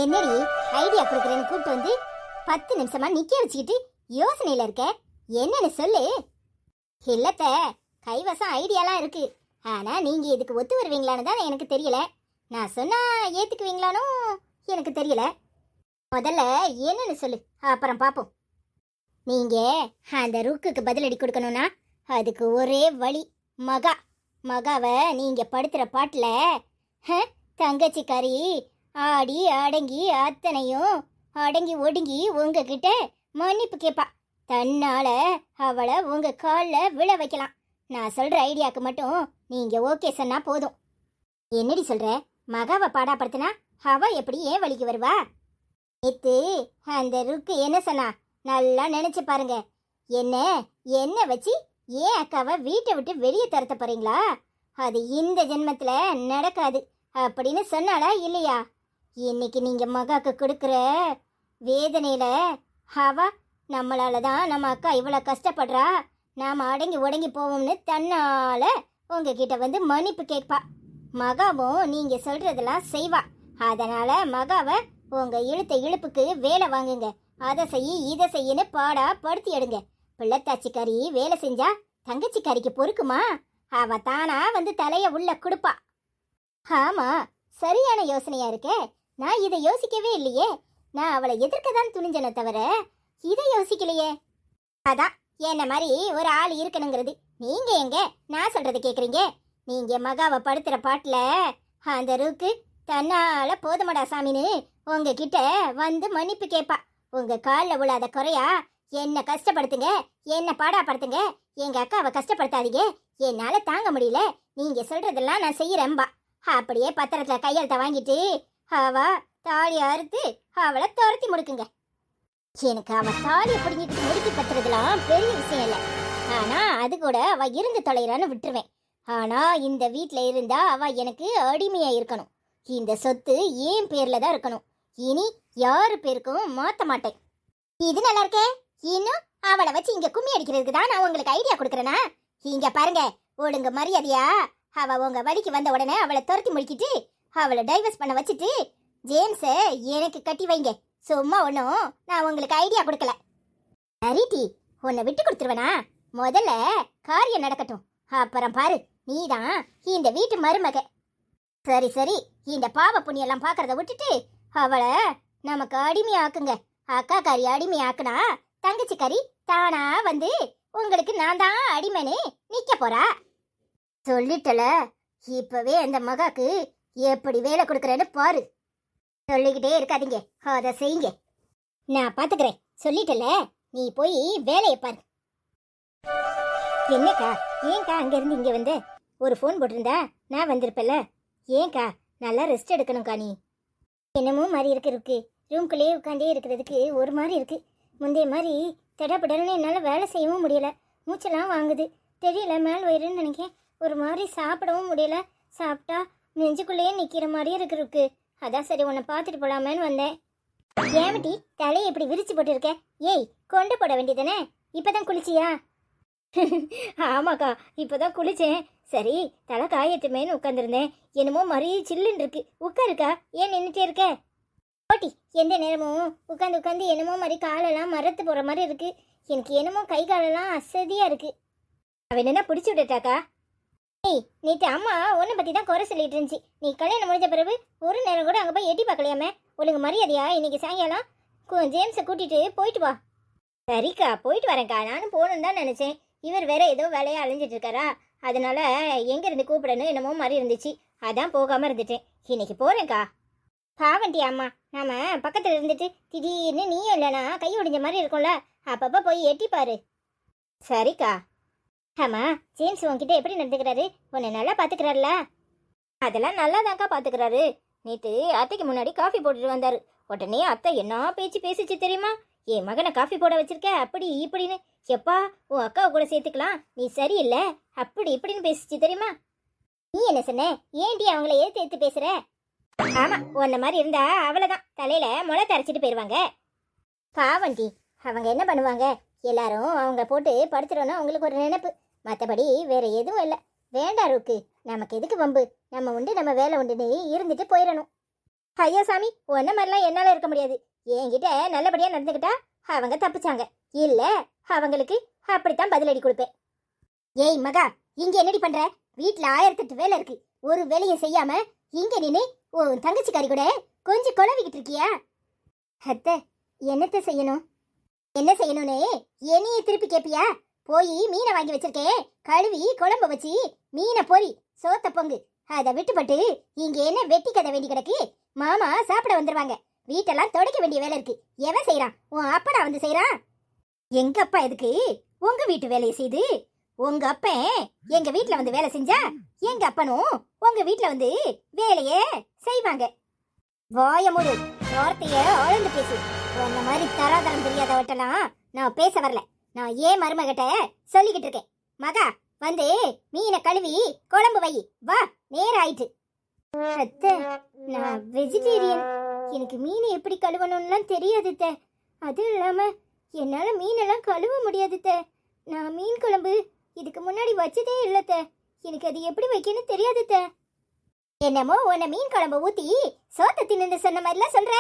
என்னடி ஐடியா கொடுக்குறேன்னு கூப்பிட்டு வந்து 10 நிமிஷமா நிக்க வச்சுக்கிட்டு யோசனையில இருக்க. என்னன்னு சொல்லு. இல்லத்த, கைவசம் ஐடியாலாம் இருக்கு. ஆனா நீங்க இதுக்கு ஒத்து வருவீங்களான்னு தான் எனக்கு தெரியல. நான் சொன்னா ஏத்துக்குவீங்களானோ எனக்கு தெரியல. முதல்ல என்னன்னு சொல்லு, அப்புறம் பாப்போம். நீங்க அந்த ருக்குக்கு பதிலடி கொடுக்கணும்னா அதுக்கு ஒரே வழி. மகாவை நீங்க படுத்துற பாட்டுல தங்கச்சிக்காரி ஆடி அடங்கி அத்தனையும் அடங்கி ஒடுங்கி உங்ககிட்ட மன்னிப்பு கேட்பா. தன்னால அவளை உங்க காலில் விழ வைக்கலாம். நான் சொல்ற ஐடியாக்கு மட்டும் நீங்க ஓகே சொன்னா போதும். என்னடி சொல்ற? மகாவை பாடாப்படுத்தினா அவ எப்படி ஏன் வழிக்கு வருவா? நேத்து அந்த ருக்கு என்ன சொன்னா நல்லா நினைச்சு பாருங்க. என்ன வச்சு ஏன் அக்காவை வீட்டை விட்டு வெளியே துரத்த போறீங்களா? அது இந்த ஜென்மத்துல நடக்காது அப்படின்னு சொன்னாளா இல்லையா? இன்னைக்கு நீங்க மகாக்கு கொடுக்குற வேதனையில அவ நம்மளால தான் நம்ம அக்கா இவ்வளவு கஷ்டப்படுறா, நாம அடங்கி உடங்கி போவோம்னு தன்னால உங்ககிட்ட வந்து மன்னிப்பு கேட்பா. மகாவும் நீங்க சொல்றதெல்லாம் செய்வா. அதனால மகாவை உங்க இழுப்புக்கு வேலை வாங்குங்க. அதை செய்ய இதை செய்யன்னு பாடா படுத்தி எடுங்க. பிள்ளைத்தாச்சிக்காரி வேலை செஞ்சா தங்கச்சிக்காரிக்கு பொறுக்குமா? அவ தானா வந்து தலைய உள்ள கொடுப்பா. ஆமா, சரியான யோசனையா இருக்கே. நான் இதை யோசிக்கவே இல்லையே. நான் அவளை எதிர்க்கதான் துணிஞ்சன தவிர இதை யோசிக்கலையே. அதான் என்ன மாதிரி ஒரு ஆள் இருக்கணுங்கிறது. நீங்க எங்க நான் சொல்றதை கேக்குறீங்க? நீங்க மகாவை படுத்துற பாட்டுல அந்த ருக்கு தன்னால போதுமடா சாமின்னு உங்ககிட்ட வந்து மன்னிப்பு கேட்பா. உங்க காலில் விழாத குறையா என்ன கஷ்டப்படுத்துங்க, என்ன பாடாப்படுத்துங்க, எங்க அக்காவை கஷ்டப்படுத்தாதீங்க, என்னால தாங்க முடியல, நீங்க சொல்றதெல்லாம் நான் செய்யறேன்பா. அப்படியே பத்திரத்துல கையெழுத்த வாங்கிட்டு அவ தாலி அறுத்து அவளை துரத்தி முடுக்குங்க. எனக்கு அவ தாலியை பிடிங்கிட்டு முடுக்கி பத்துறதுலாம் பெரிய விஷயம் இல்லை. ஆனா அது கூட அவ இருந்து தொலைறான்னு விட்டுருவேன். ஆனா இந்த வீட்டுல இருந்தா அவ எனக்கு அடிமையா இருக்கணும். இந்த சொத்து ஏன் பேர்ல தான் இருக்கணும். இனி யாரு பேருக்கும் மாத்த மாட்டேன். இது நல்லா இருக்கே. இன்னும் அவளை வச்சு இங்க கும்மி அடிக்கிறதுக்கு தான் நான் உங்களுக்கு ஐடியா கொடுக்குறேனா? இங்க பாருங்க, ஒழுங்கு மரியாதையா அவ உங்க வழிக்கு வந்த உடனே அவளை துரத்தி முடிக்கிட்டு அவளை டைவர்ஸ் பண்ண வச்சுட்டு ஜேம்ஸ எனக்கு கட்டி வைங்க. சும்மா ஒன்றும் நான் உங்களுக்கு ஐடியா கொடுக்கல. சரிட்டி, உன்னை விட்டு கொடுத்துருவேனா? முதல்ல காரியம் நடக்கட்டும், அப்புறம் பாரு. நீதான் இந்த வீட்டு மருமக. சரி, இந்த பாவ புண்ணியெல்லாம் பாக்குறத விட்டுட்டு அவளை நமக்கு அடிமையாக்குங்க. அக்கா காரி அடிமையாக்குனா தங்கச்சி காரி தானா வந்து உங்களுக்கு நான் தான் அடிமைன்னு நிக்க போறா. சொல்லிட்டல, இப்பவே அந்த மகாக்கு எப்படி வேலை கொடுக்கறேன்னு பாரு. சொல்லிக்கிட்டே இருக்காதீங்க, அதை செய்யுங்க. நான் பாத்துக்கிறேன். சொல்லிட்டல, நீ போய் வேலையை பாரு. என்னக்கா, ஏன்க்கா அங்க இருந்து இங்க வந்து ஒரு ஃபோன் போட்டிருந்தா நான் வந்திருப்பேன்ல. ஏன்க்கா, நல்லா ரெஸ்ட் எடுக்கணும்க்கா. நீ என்னமோ மாதிரி இருக்கு. ரூம்குள்ளேயே உட்காண்டே இருக்கிறதுக்கு ஒரு மாதிரி இருக்கு. முந்தைய மாதிரி தடப்படல்னு என்னால் வேலை செய்யவும் முடியல. மூச்செல்லாம் வாங்குது. தெரியல, மேல் வயிறுன்னு நினைக்கேன். ஒரு மாதிரி சாப்பிடவும் முடியல. சாப்பிட்டா நெஞ்சுக்குள்ளேயே நிற்கிற மாதிரியே இருக்கு. அதான் சரி உன்னை பார்த்துட்டு போலாமேன்னு வந்தேன். ஏமட்டி தலையை இப்படி விரிச்சு போட்டுருக்க? ஏய், கொண்டு போட வேண்டியதானே? இப்போதான் குளிச்சியா? ஆமாக்கா, இப்போதான் குளிச்சேன். சரி, தலை காயட்டுமேன்னு உட்காந்துருந்தேன். என்னமோ மாதிரி சில்லுன்னு இருக்கு. உட்காருக்கா, ஏன் நின்றுட்டே இருக்க? ஓட்டி, எந்த நேரமும் உட்காந்து என்னமோ மாதிரி காலெல்லாம் மரத்து போகிற மாதிரி இருக்கு. எனக்கு என்னமோ கை காலெல்லாம் அசதியாக இருக்கு. அவன் என்ன பிடிச்சி விட்டுட்டாக்கா? ஏய், நேற்று அம்மா உன்னை பற்றி தான் குறை சொல்லிட்டு இருந்துச்சு. நீ கல்யாணம் முடிஞ்ச பிறகு ஒரு நேரம் கூட அங்கே போய் எட்டி பார்க்கலையாமே. ஒழுங்கு மரியாதையா இன்னைக்கு சாயங்காலம் ஜேம்ஸை கூட்டிட்டு போயிட்டு வா. சரிக்கா, போயிட்டு வரேன்க்கா. நானும் போகணுன்னு தான் நினச்சேன். இவர் வேற ஏதோ வேலையை அழிஞ்சிட்டு இருக்காரா, அதனால எங்கேருந்து கூப்பிடணும் என்னமோ மாதிரி இருந்துச்சு. அதான் போகாமல் இருந்துட்டேன். இன்னைக்கு போகிறேன்க்கா. பாவண்டி அம்மா, நாம பக்கத்தில் இருந்துட்டு திடீர்னு நீயும் இல்லைனா கை ஒடிஞ்ச மாதிரி இருக்கும்ல, அப்பப்போ போய் எட்டிப்பாரு. சரிக்கா. ஆமாம், ஜேம்ஸ் உன்கிட்ட எப்படி நடந்துக்கிறாரு? உன்னை நல்லா பார்த்துக்கிறாருல? அதெல்லாம் நல்லா தான்க்கா பார்த்துக்கிறாரு. நேற்று அத்தைக்கு முன்னாடி காஃபி போட்டுட்டு வந்தார். உடனே அத்தை என்ன பேச்சு பேசிச்சு தெரியுமா? என் மகனை காஃபி போட வச்சிருக்க அப்படி இப்படின்னு. எப்பா, உன் அக்காவை கூட சேர்த்துக்கலாம், நீ சரியில்லை அப்படி இப்படின்னு பேசிச்சு தெரியுமா? நீ என்ன சொன்ன? ஏன்டி அவங்கள ஏற்று பேசுற? ஆமா, உன்ன மாதிரி இருந்தா அவ்வளவுதான், தலையில முளை தரைச்சிட்டு போயிருவாங்க. பாவண்டி, அவங்க என்ன பண்ணுவாங்க? எல்லாரும் அவங்க போட்டு படுத்துறோன்னா அவங்களுக்கு ஒரு நினைப்பு, மற்றபடி வேற எதுவும் இல்லை. வேண்டாம் ருக்கு, நமக்கு எதுக்கு வம்பு? நம்ம உண்டு நம்ம வேலை உண்டுன்னு இருந்துட்டு போயிடணும். ஐயா சாமி, ஒன்ன மாதிரிலாம் என்னால இருக்க முடியாது. என்கிட்ட நல்லபடியா நடந்துக்கிட்டா அவங்க தப்பிச்சாங்க, இல்ல அவங்களுக்கு அப்படித்தான் பதிலடி கொடுப்பேன். ஏய் மகா, இங்க என்னடி பண்ற? வீட்டுல 1008 வேலை இருக்கு, ஒரு வேலையும் செய்யாம இங்க நின்னு உன் தங்கச்சிக்காரி கூட கொஞ்சம் குழவிக்கிட்டு இருக்கியா? அத்தை, என்னத்த செய்யணும்? என்ன செய்யணும்னு என்னையே திருப்பி கேப்பியா? போய் மீனை வாங்கி வச்சிருக்கேன், கழுவி குழம்பு வச்சு மீனை பொரி, சோத்த பொங்கு. அதை விட்டுப்பட்டு இங்க என்ன வெட்டி கதை வேண்டி கிடக்கு? மாமா சாப்பிட வந்துருவாங்க, வீட்டெல்லாம் துடைக்க வேண்டிய வேலை இருக்கு. எவன் செய்யறான்? உன் அப்பனா வந்து செய்யறான். எங்க அப்பா எதுக்கு உங்க வீட்டு வேலையை செய்து? உங்க அப்பன் எங்க வீட்டுல வந்து வேலை செஞ்சா எங்க அப்பனும் உங்க வீட்டுல வந்து வேலையே செய்வாங்க. வாய மூடு, வார்த்தைய ஆழ்ந்து பேசு. உன்ன மாதிரி தராதரம் தெரியாதவட்டெல்லாம் நான் பேச வரல. நான் ஏன் மருமகிட்ட சொல்லிக்கிட்டு இருக்கேன். மகா, வந்து மீனை கழுவி குழம்பு வை, வா, நேரம் ஆயிட்டு. அத்தை, நான் வெஜிடேரியன், எனக்கு மீனை எப்படி கழுவணும்லாம் தெரியாது. அதுவும் இல்லாம என்னால மீனெல்லாம் கழுவ முடியாது. நான் மீன் குழம்பு இதுக்கு முன்னாடி வச்சதே இல்ல. எனக்கு அது எப்படி வைக்கணும்னு தெரியாது. என்னமோ உன்னை மீன் குழம்பு ஊத்தி சோத்த தின்னு சொன்ன மாதிரிலாம் சொல்ற.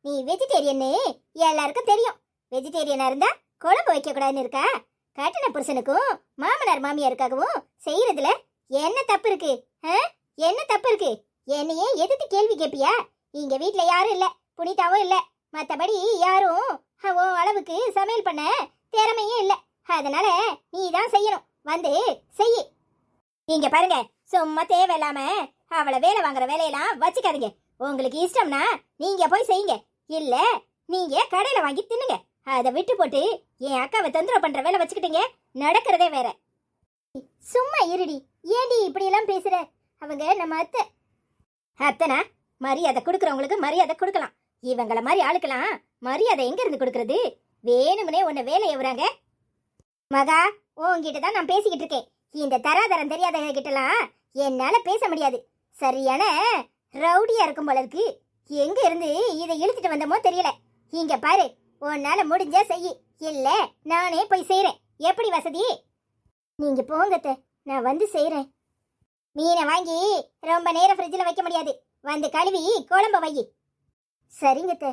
நீ வெஜிடேரியன்னு எல்லாருக்கும் தெரியும். வெஜிடேரியனா இருந்தா குழம்பு வைக்க கூடாதுன்னு இருக்கா? கட்டின புருஷனுக்கும் மாமனார் மாமியாருக்காகவும் செய்யறதுல என்ன தப்பு இருக்கு? என்ன தப்பு இருக்கு? என்னையே எதிர்த்து கேள்வி கேப்பியா? இங்க வீட்ல யாரும் இல்ல, புனிதாவும் இல்ல, மத்தபடி யாரும் உன் அளவுக்கு சமையல் பண்ண திறமையும் இல்ல. அதனால நீ தான் செய்யணும், வந்து செய்யு. நீங்க பாருங்க, சும்மா தேவையில்லாம அவளை வேலை வாங்குற வேலையெல்லாம் வச்சுக்காதீங்க. உங்களுக்கு இஷ்டம்னா நீங்க போய் செய்யுங்க, இல்ல நீங்க கடையில வாங்கி தின்னுங்க. அதை விட்டு போட்டு என் அக்காவை தொந்தரவு பண்ற வேலை வச்சுக்கிட்டீங்க, நடக்கிறதே வேற. சும்மா இருடி, ஏண்டி இப்படி எல்லாம் பேசுற? அவங்க நம்ம அத்தை. அத்தனா மரியாதை கொடுக்கறவங்களுக்கு மரியாதை கொடுக்கலாம். இவங்கள மாதிரி ஆளுக்கலாம் மரியாதை எங்க இருந்து கொடுக்கறது? வேணும்னே உன்னை வேலை எவறாங்க. மகா, உன்கிட்ட தான் நான் பேசிக்கிட்டு இருக்கேன். இந்த தராதரம் தெரியாதவங்க கிட்டலாம் என்னால பேச முடியாது. சரியான ரவுடியா இருக்கும் போல இருக்கு. எங்க இருந்து இதை இழுத்துட்டு வந்தமோ தெரியல. இங்க பாரு, உன்னால முடிஞ்சா செய்யி, இல்ல நானே போய் செய்யறேன். எப்படி வசதி? நீங்க போங்கத்த, நான் வந்து செய்யறேன். மீனை வாங்கி ரொம்ப நேரம் ஃப்ரிட்ஜில் வைக்க முடியாது, வந்து கழுவி குழம்ப வை. சரிங்கத்த,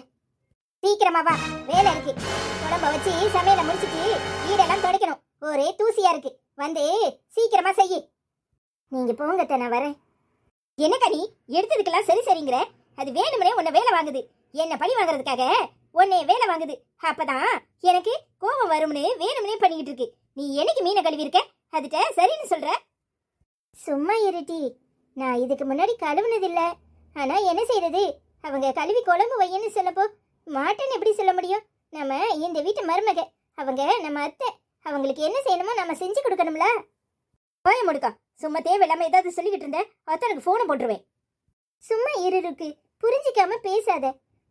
சீக்கிரமா வா, வேலை இருக்கு. குழம்ப வச்சு சமையலை முடிச்சுட்டு வீடெல்லாம் துடைக்கணும், ஒரே தூசியா இருக்கு. வந்து சீக்கிரமா செய்யி. நீங்க போங்கத்த, நான் வரேன். என்ன கனி, எடுத்ததுக்கெல்லாம் சரி சரிங்கிற? அது வேணும்னே உன்னை வேலை வாங்குது. என்ன பழி வாங்குறதுக்காக உன்னைய வேலை வாங்குது. அப்பதான் எனக்கு கோபம் வரும்னு வேணும்னே பண்ணிக்கிட்டு இருக்கு. நீ என்னைக்கு மீனை கழுவி இருக்க, அதுட்ட சரின்னு சொல்ற? சும்மா இருட்டி, நான் இதுக்கு முன்னாடி கழுவுனதில்ல. ஆனா என்ன செய்யறது, அவங்க கழுவி குழம்பு வையன்னு சொல்லப்போ மாட்டேன்னு எப்படி சொல்ல முடியும்? நம்ம இந்த வீட்டு மருமக, அவங்க நம்ம அத்தை, அவங்களுக்கு என்ன செய்யணுமோ நம்ம செஞ்சு கொடுக்கணும்ல. போய முடுக்கா, சும்மா தேவையில்லாம ஏதாவது சொல்லிக்கிட்டு இருந்த அத்தனுக்கு போனை போட்டுருவேன். சும்மா இருக்கு, புரிஞ்சிக்காம பேசாத.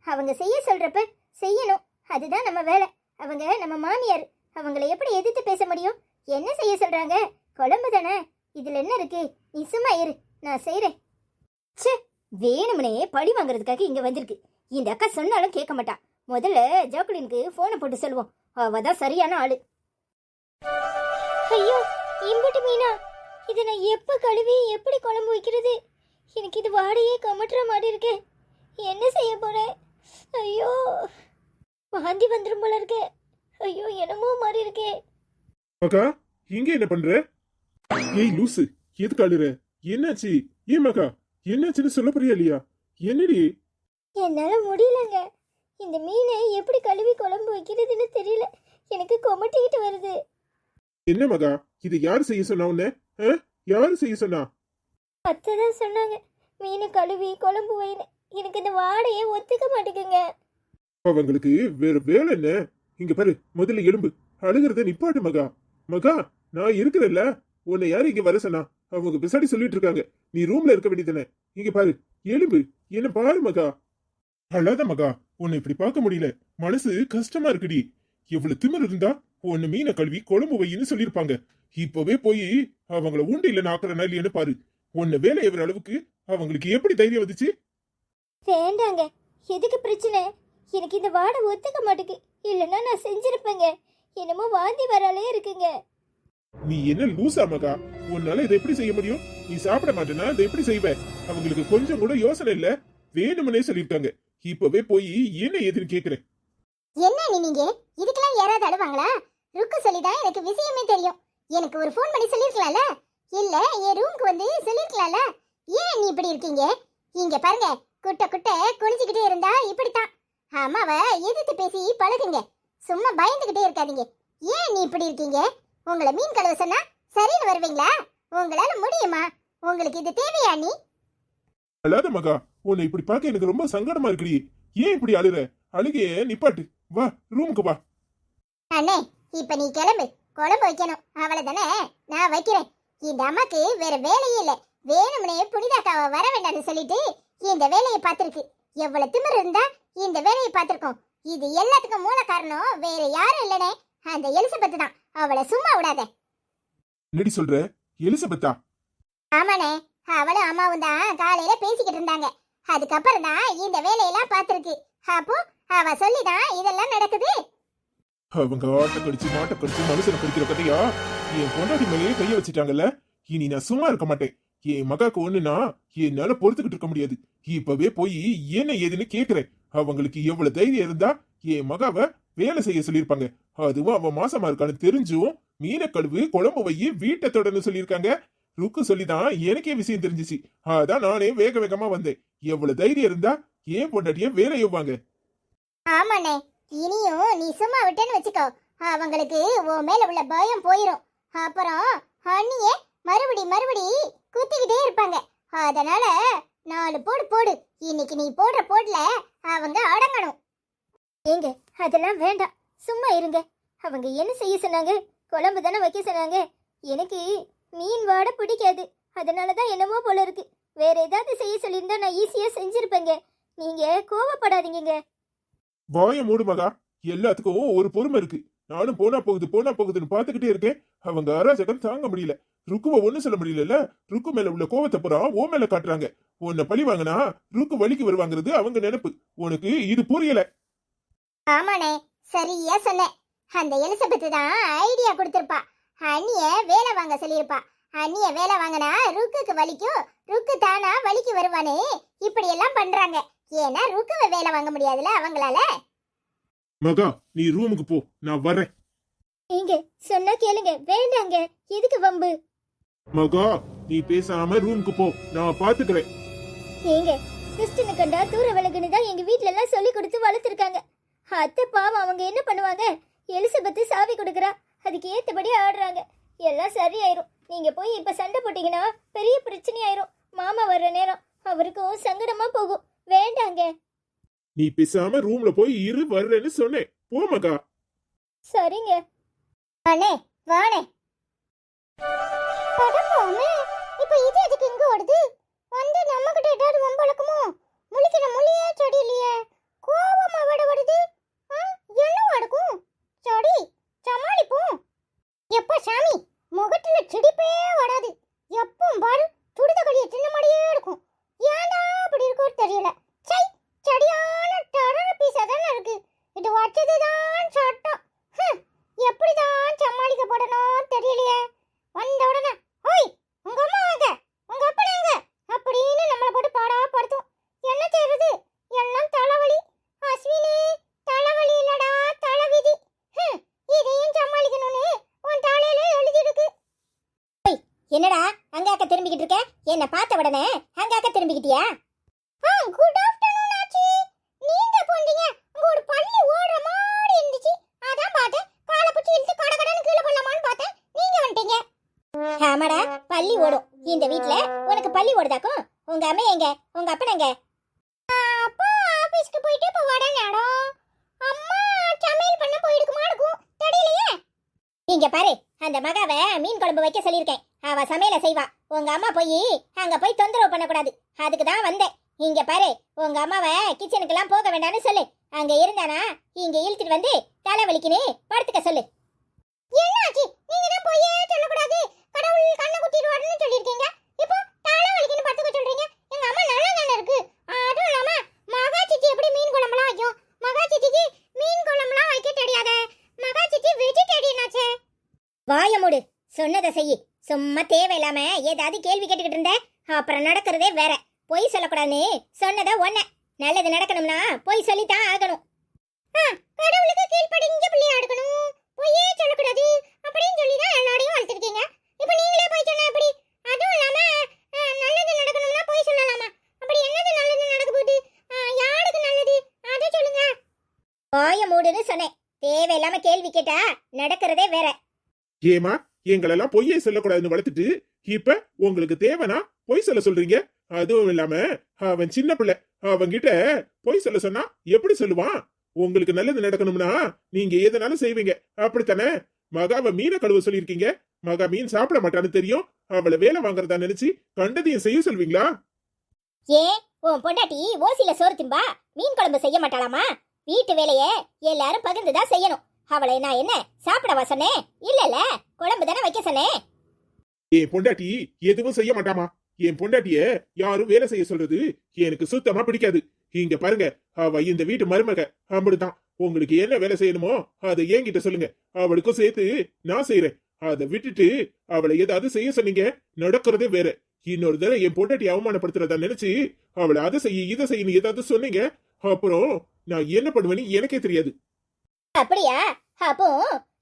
அவங்க செய்ய சொல்றப்ப செய்யணும், அதுதான் நம்ம வேலை. அவங்க நம்ம மாமியார், அவங்கள எப்படி எதிர்த்து பேச முடியும்? என்ன செய்ய சொல்றாங்க? குழம்பு தானே, இதுல என்ன இருக்கு? நீ சும்மா இரு, நான் செய்யறேன். ச்சே, வேணும்னே பழி வாங்குறதுக்காக இங்க வந்திருக்கு. இந்த அக்கா சொன்னாலும் கேட்க மாட்டா. முதல்ல ஜாக்குலினுக்கு போனை போட்டு சொல்லுவோம், அவதான் சரியான ஆளு. ஐயோ, இம்புட்டு மீனா, இதை நான் எப்ப கழுவி எப்படி குழம்பு வைக்கிறது? எனக்கு இது வாடையே கமட்டுற மாதிரி இருக்கு. என்ன செய்ய போறேன்? ஐயோ, வாந்தி வந்துரும் போல இருக்கு. ஐயோ, என்னமோ மாதிரி இருக்கே. மகா, இங்க என்ன பண்ற? ஏய் லூசு, எதுக்கு அழுற? என்னாச்சு? ஏன் மகா, என்னாச்சுன்னு சொல்ல போறியா இல்லையா? என்னடி? என்னால முடியலங்க. இந்த மீனை எப்படி கழுவி குழம்பு வைக்கிறதுன்னு தெரியல, எனக்கு கொமட்டிக்கிட்டு வருது. என்ன மகா, இது யாரு செய்ய சொன்னா உன்ன? யாரு செய்ய சொன்னா? அத்தை தான் சொன்னாங்க, மீனை கழுவி குழம்பு வைன்னு. எனக்கு இந்த வாடையே ஒத்துக்க மாட்டேங்குங்க. அவங்களுக்கு வேற வேலை என்ன? இங்க பாரு, முதல்ல எலும்பு, அழுகிறத நிப்பாட்டு மகா. மகா, நான் இருக்கிறேன்ல, உன்னை யாரு இங்க வர சொன்னா? அவங்க பிசாடி சொல்லிட்டு இருக்காங்க, நீ ரூம்ல இருக்க வேண்டியதானே. இங்க பாரு, எலும்பு, என்ன பாரு மகா. அழாத மகா, உன்னை இப்படி பார்க்க முடியல, மனசு கஷ்டமா இருக்குடி. எவ்வளவு திமிர் இருந்தா உன்னை மீனை கழுவி குழம்பு வையின்னு சொல்லிருப்பாங்க. இப்பவே போய் அவங்கள உண்டையில நாக்குறனா இல்லையான்னு பாரு. உன்னை வேலை எவ்வளவு அளவுக்கு அவங்களுக்கு எப்படி தைரியம் வந்துச்சு? வேண்டாங்க, எதுக்கு பிரச்சனை? எனக்கு இந்த வாடை ஒத்துக்க மாட்டேங்குது. இல்லைன்னா நான் செஞ்சிருப்பேங்க. என்னமோ வாந்தி வராலே இருக்குங்க. நீ என்ன லூசா மகா? உன்னால இதை எப்படி செய்ய முடியும்? நீ சாப்பிட மாட்டேன்னா இதை எப்படி செய்வ? அவங்களுக்கு கொஞ்சம் கூட யோசனை இல்ல. வேணும்னே சொல்லியிருக்காங்க. இப்பவே போய் என்ன ஏதுன்னு கேக்குறேன். என்ன நீங்க இதுக்கெல்லாம் யாராவது அழுவாங்களா? ருக்கு சொல்லிதான் எனக்கு விஷயமே தெரியும். எனக்கு ஒரு ஃபோன் பண்ணி சொல்லிருக்கலாம்ல, இல்ல என் ரூமுக்கு வந்து சொல்லிருக்கலாம்ல. ஏன் நீ இப்படி இருக்கீங்க? இங்க பாருங்க, குட்ட குட்ட குனிஞ்சுக்கிட்டே இருந்தா இப்படித்தான். அம்மாவை எதிர்த்து பேசி பழகுங்க, சும்மா பயந்துகிட்டே இருக்காதீங்க. ஏன் நீ இப்படி இருக்கீங்க? உங்களை மீன் கழுவ சொன்னா சரின்னு வருவீங்களா? உங்களால முடியுமா? உங்களுக்கு இது தேவையா? நீ அழாத மகா, உன்னை இப்படி பார்க்க எனக்கு ரொம்ப சங்கடமா இருக்குடி. ஏன் இப்படி அழுற? அழுகைய நிப்பாட்டு, வா ரூமுக்கு வா. அண்ணே, இப்ப நீ கிளம்பு, குழம்பு வைக்கணும், அவ்வளவுதானே? நான் வைக்கிறேன். இந்த அம்மாக்கு வேற வேலையே இல்ல, வேணும்னே புனிதாக்காவை வர வேண்டாம்னு சொல்லிட்டு இந்த வேலையை பார்த்திருக்கு. எவ்வளவு திமிரு இருந்தா இந்த வேலையை பார்த்திருக்கோம். இது எல்லாத்துக்கும் மூல காரணம் வேற யாரும் இல்லனே, அந்த எலிசபெத் தான். அவளை சும்மா விடாத. என்னடி சொல்ற? எலிசபெத்தா? ஆமாண்ணே, அவளும் அம்மாவும் தான் காலையில பேசிக்கிட்டு இருந்தாங்க. அதுக்கப்புறம் தான் இந்த வேலையெல்லாம் பார்த்திருக்கு. அப்போ அவ சொல்லிதான் இதெல்லாம் நடக்குது. அவங்க ஆட்டை கடிச்சு மாட்டை கடிச்சு மனுஷனை கடிக்கிற கதையா என் பொண்டாட்டி மேலேயே கைய வச்சுட்டாங்கல்ல. இனி நான் சும்மா இருக்க மாட்டேன். என் மகாக்கு ஒண்ணுனா என்னால பொறுத்துக்கிட்டு இருக்க முடியாது. இப்பவே போய் என்ன ஏதுன்னு கேக்குறேன். அவங்களுக்கு எவ்வளவு தைரியம் இருந்தா என் மகாவை வேலை செய்ய சொல்லியிருப்பாங்க. அதுவும் அவ மாசமா இருக்கான்னு தெரிஞ்சும் மீனை கழுவு குழம்பு வை வீட்டை தொடர்ந்து சொல்லியிருக்காங்க. ருக்கு சொல்லிதான் எனக்கே விஷயம் தெரிஞ்சிச்சு. அதான் நானே வேக வேகமா வந்தேன். எவ்வளவு தைரியம் இருந்தா ஏன் பொண்டாட்டிய வேலை எவ்வாங்க? ஆமாண்ணே, இனியும் நீ சும்மா விட்டேன்னு வச்சுக்கோ, அவங்களுக்கு உன் மேல உள்ள பயம் போயிரும். அப்புறம் அண்ணியே மறுபடி குத்திக்கிட்டே இருப்பாங்க. அதனால 4 போடு போடு. இன்னைக்கு நீ போடுற போடுல அவங்க அடங்கணும். ஏங்க அதெல்லாம் வேண்டாம், சும்மா இருங்க. அவங்க என்ன செய்ய சொன்னாங்க? குழம்பு தானே வைக்க சொன்னாங்க. எனக்கு மீன் வாட பிடிக்காது, அதனாலதான் என்னமோ போல இருக்கு. வேற ஏதாவது செய்ய சொல்லியிருந்தா நான் ஈஸியா செஞ்சிருப்பேங்க. நீங்க கோவப்படாதீங்க. வாய மூடு மகா, எல்லாத்துக்கும் ஒரு பொறுமை இருக்கு. நானும் போனா போகுதுன்னு பாத்துக்கிட்டே இருக்கேன். அவங்க அராஜகம் தாங்க முடியல. ருக்குவ ஒண்ணு சொல்ல முடியல. ருக்கு மேல உள்ள கோவத்தை புறா ஓ மேல காட்டுறாங்க. உன்னை பழி வாங்கினா ருக்கு வலிக்கு வருவாங்கிறது அவங்க நினைப்பு. உனக்கு இது புரியல. ஆமாண்ணே, சரியா சொன்னேன். அந்த எலிசபெத் தான் ஐடியா கொடுத்திருப்பா. அண்ணிய வேலை வாங்க சொல்லியிருப்பா. அண்ணிய வேலை வாங்கினா ருக்குக்கு வலிக்கும், ருக்கு தானா வலிக்கு வருவானே இப்படி எல்லாம் பண்றாங்க. ஏன்னா ருக்குவை வேலை வாங்க முடியாதுல அவங்களால. மகா, நீ ரூமுக்கு போ, நான் வரேன். நீங்க சொன்னா கேளுங்க, வேண்டாங்க, எதுக்கு வம்பு? மகா, நீ பேசாம ரூமுக்கு போ, நான் பாத்துக்கிறேன். ஏங்க கிறிஸ்டின கண்டா தூர விலகுன்னு தான் எங்க வீட்ல எல்லாம் சொல்லி கொடுத்து வளர்த்துருக்காங்க. அத்தை பாவம், அவங்க என்ன பண்ணுவாங்க? எலிசபெத் சாவி கொடுக்குறா, அதுக்கு ஏத்தபடி ஆடுறாங்க. எல்லாம் சரியாயிரும். நீங்க போய் இப்ப சண்டை போட்டீங்கன்னா பெரிய பிரச்சனை ஆயிரும். மாமா வர்ற நேரம் அவருக்கும் சங்கடமா போகும். வேண்டாங்க. நீ பேசாம ரூம்ல போய் இரு, வர்றேன்னு சொன்னேன். போ மகா. சரிங்க. அண்ணே வாணே. படமாமே இப்போ இது எதுக்கு இங்க ஓடுது? வந்து நம்ம கிட்ட ஏதாவது வம்பளக்குமோ? முழிக்கிற முழியே செடி இல்லையே, கோவமா வட வருது. என்ன வடக்கும் செடி? சமாளிப்போம். எப்ப சாமி முகத்துல சிடிப்பே வராது. எப்பவும் பாரு துடித கடிய சின்ன மாதிரியே இருக்கும். ஏன்டா அப்படி இருக்கோ தெரியல. சை, செடியான டரர் பீஸா தானே இருக்கு. இது வச்சதுதான் சட்டம். எப்படிதான் சமாளிக்கப்படணும் தெரியலையே. வந்த உடனே ஓய் உங்க அம்மா வாங்க, உங்க அப்பா வாங்க அப்படின்னு நம்மளை போட்டு பாடா படுத்தும். என்ன செய்யறது? எல்லாம் தலைவலி. அஸ்வினி, தலைவலி இல்லடா தலைவிதி. இதையும் சமாளிக்கணும்னு உன் தலையில எழுதிருக்கு. என்னடா அங்காக்க திரும்பிக்கிட்டு இருக்க? என்ன பார்த்த உடனே அங்காக்க திரும்பிக்கிட்டியா? குட் ஆஃப்டர்நூன் ஆச்சி. நீங்க போண்டீங்க, அங்க ஒரு பள்ளி ஓடுற மாதிரி இருந்துச்சு, அதான் பார்த்தேன். காலை பிடிச்சி இழுத்து கடகடன்னு கீழே போடலாமான்னு பார்த்தேன், நீங்க வந்துட்டீங்க. ஆமாடா, பள்ளி ஓடும் இந்த வீட்ல. உனக்கு பள்ளி ஓடுதாக்கும்? உங்க அம்மா எங்க? உங்க அப்பா எங்க? அப்பா ஆபீஸ்க்கு போயிட்டு இப்ப வர நேரம். அம்மா சமையல் பண்ண போயிடுக்குமா இருக்கும், தெரியலையே. இங்க பாரு, அந்த மகாவை மீன் குழம்பு வைக்க சொல்லியிருக்கேன். அவ சமையல செய்வா. உங்க அம்மா போய் அங்க போய் தொந்தரவு பண்ணக்கூடாது, அதுக்கு தான் வந்தேன். இங்க பாரு, உங்க அம்மாவை கிச்சனுக்கெல்லாம் போக வேண்டாம்னு சொல்லு. அங்க இருந்தானா இங்க இழுத்துட்டு வந்து தலைவலிக்குன்னு படுத்துக்க சொல்லு. என்னாச்சு? நீங்க தான் போயே சொல்லக்கூடாது, கடவுள் கண்ணை குத்திடுவாருன்னு சொல்லியிருக்கீங்க. இப்போ தலைவலிக்குன்னு படுத்துக்க சொல்றீங்க. எங்க அம்மா நல்லா தானே இருக்கு. அதுவும் இல்லாம மகா சித்தி எப்படி மீன் குழம்புலாம் வைக்கும்? மகா சித்திக்கு மீன் குழம்புலாம் வைக்க தெரியாத. மகா சித்தி வெஜிடேரியன் ஆச்சே. வாய மூடு, சொன்னதை செய்யி. சும்மா தேவையில்லாம ஏதாவது கேள்வி கேட்டுக்கிட்டு இருந்த அப்புறம் நடக்கிறதே வேற. பொய் சொல்லக்கூடாதுன்னு சொன்னதா ஒன்ன. நல்லது நடக்கணும்னா பொய் சொல்லித்தான் ஆகணும். கடவுளுக்கு கீழ்ப்படிஞ்ச பிள்ளையா இருக்கணும், பொய்யே சொல்லக்கூடாது அப்படின்னு சொல்லி தான் எல்லாரையும் வளர்த்துருக்கீங்க. இப்போ நீங்களே போய் சொன்னா எப்படி? அதுவும் இல்லாம நல்லது நடக்கணும்னா பொய் சொல்லலாமா? அப்படி என்னது நல்லது நடக்க போகுது? யாருக்கு நல்லது அதை சொல்லுங்க. வாய மூடுன்னு சொன்னேன். தேவையில்லாம கேள்வி கேட்டா நடக்கிறதே வேற. ஏமா எங்களெல்லாம் பொய்யை சொல்லக்கூடாதுன்னு வளர்த்துட்டு இப்ப உங்களுக்கு தேவைனா பொய் சொல்ல சொல்றீங்க. அதுவும் இல்லாம அவன் சின்ன பிள்ளை, அவன்கிட்ட பொய் சொல்ல சொன்னா எப்படி சொல்லுவான்? உங்களுக்கு நல்லது நடக்கணும்னா நீங்க எதனாலும் செய்வீங்க, அப்படித்தானே? மகாவை மீனை கழுவ சொல்லியிருக்கீங்க. மகா மீன் சாப்பிட மாட்டான்னு தெரியும், அவளை வேலை வாங்குறதா நினைச்சு கண்டதையும் செய்ய சொல்வீங்களா? ஏன் உன் பொண்டாட்டி ஓசில சோறு திம்பா மீன் குழம்பு செய்ய மாட்டாளாமா? வீட்டு வேலையே எல்லாரும் பகிர்ந்துதான் செய்யணும். அவளை நான் என்ன சாப்பிடவா சொன்னேன்? இல்ல குழம்பு தானே வைக்க சொன்னேன். என் பொண்டாட்டி எதுவும் செய்ய மாட்டாமா. என் பொண்டாட்டிய யாரும் வேலை செய்ய சொல்றது எனக்கு சுத்தமா பிடிக்காது. இங்க பாருங்க, அவ இந்த வீட்டு மருமக, அப்படிதான். உங்களுக்கு என்ன வேலை செய்யணுமோ அதை என்கிட்ட சொல்லுங்க, அவளுக்கும் சேர்த்து நான் செய்யறேன். அதை விட்டுட்டு அவளை ஏதாவது செய்ய சொன்னீங்க, நடக்கிறதே வேற. இன்னொரு தடவை என் பொண்டாட்டி அவமானப்படுத்துறதா நினைச்சு அவளை அதை செய்ய இதை செய்யணும் ஏதாவது சொன்னீங்க, அப்புறம் நான் என்ன பண்ணுவேன்னு எனக்கே தெரியாது. அப்படியா? அப்போ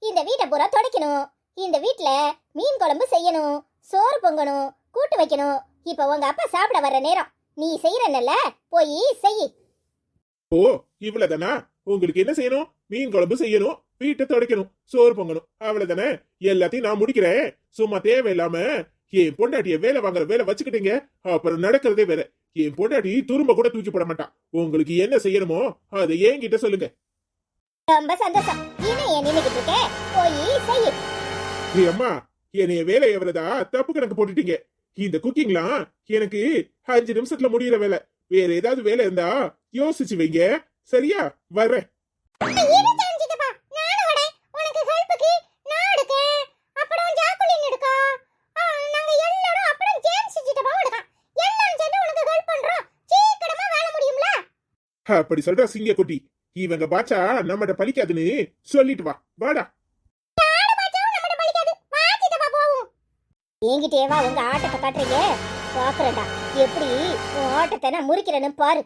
இந்த வீட்டை பூரா துடைக்கணும், இந்த வீட்ல மீன் குழம்பு செய்யணும், சோறு பொங்கணும், கூட்டு வைக்கணும். இப்ப உங்க அப்பா சாப்பிட வர்ற நேரம், நீ செய்யறனல்ல, போய் செய். ஓ, இவ்வளவுதானா? உங்களுக்கு என்ன செய்யணும்? மீன் குழம்பு செய்யணும், வீட்டை துடைக்கணும், சோறு பொங்கணும், அவ்வளவுதானே? எல்லாத்தையும் நான் முடிக்கிறேன். சும்மா தேவையில்லாம என் பொண்டாட்டிய வேலை வாங்குற வேலை வச்சுக்கிட்டீங்க, அப்புறம் நடக்கிறதே வேற. என் பொண்டாட்டி துரும்ப கூட தூக்கி போட மாட்டான். உங்களுக்கு என்ன செய்யணுமோ அதை என்கிட்ட சொல்லுங்க. ரொம்ப சந்தோஷம். இன்னும் ஏன் நின்னுகிட்டு இருக்க? போய் செய். அம்மா, என்னைய வேலை எவ்வளவுதா தப்பு கணக்கு போட்டுட்டீங்க. இந்த குக்கிங்லாம் எனக்கு 5 நிமிஷத்துல முடியற வேலை. வேற ஏதாவது வேலை இருந்தா யோசிச்சு வைங்க. சரியா? வர்றேன். அப்படி சொல்ற சிங்க குட்டி, இவங்க பாச்சா நம்மகிட்ட பலிக்காதுன்னு சொல்லிட்டு வா. வாடா. என்கிட்டே வா, உங்க ஆட்டத்தை காட்டுறீங்க. பாக்குறடா எப்படி உன் ஆட்டத்தை நான் முறிக்கிறேன்னு பாரு.